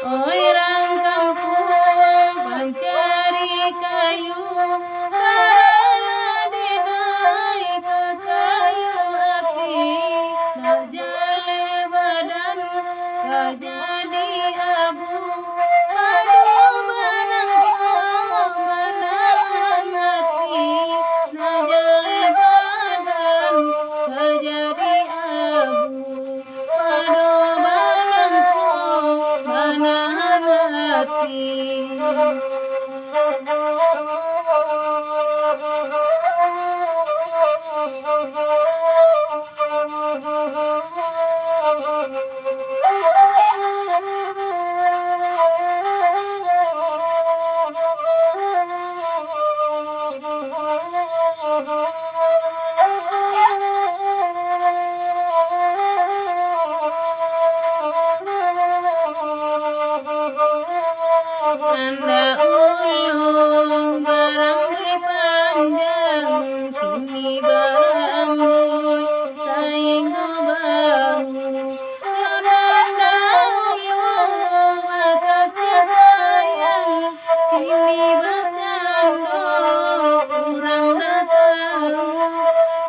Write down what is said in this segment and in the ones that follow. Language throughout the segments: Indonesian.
Orang kampung pancari kayu, karena dinaik ke kayu api, nak jale badan tak jadi abu. Aduh menangkap menahan hati, nak jale badan tak jadi abu. Aduh menangkap menahan hati. Anda ulung barambui panjang, kini barambui sainggo bahu. Yonanda ulung makasih sayang, kini bercanda kurang dah tahu.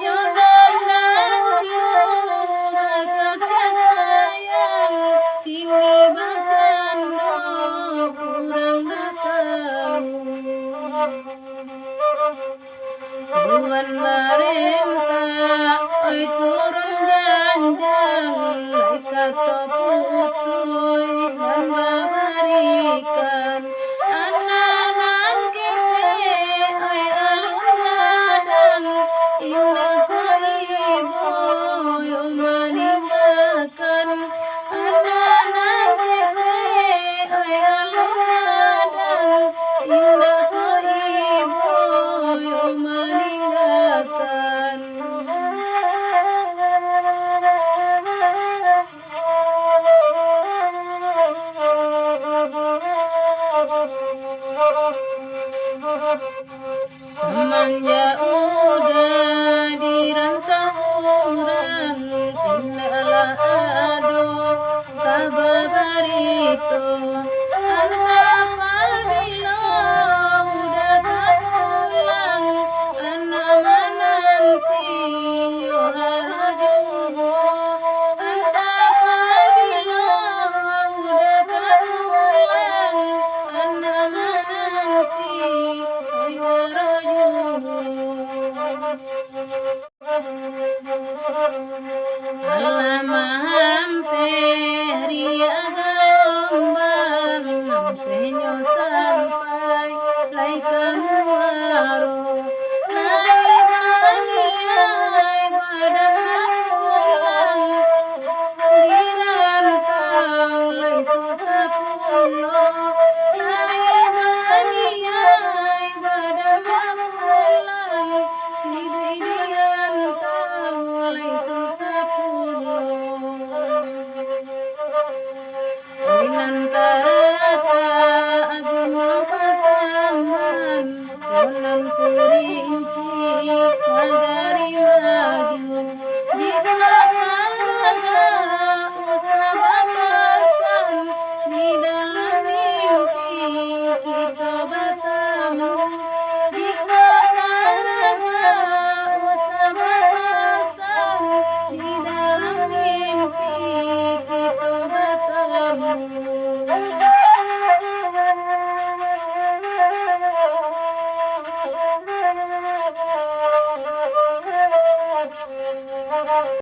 Yonanda ulung makasih sayang, kini bercanda kurang dah tahu. Tuan barenta, oi turun janjang, lai kata putui dan babarikan. Anak-anak kete, oi alun gadang, indah ko ibu yo meninggalkan. Anak-anak kete, oi alun gadang, indah ko ibu yo meninggalkan. Semenjak udah dirantau orang, tindalah ado kabar barito. Anta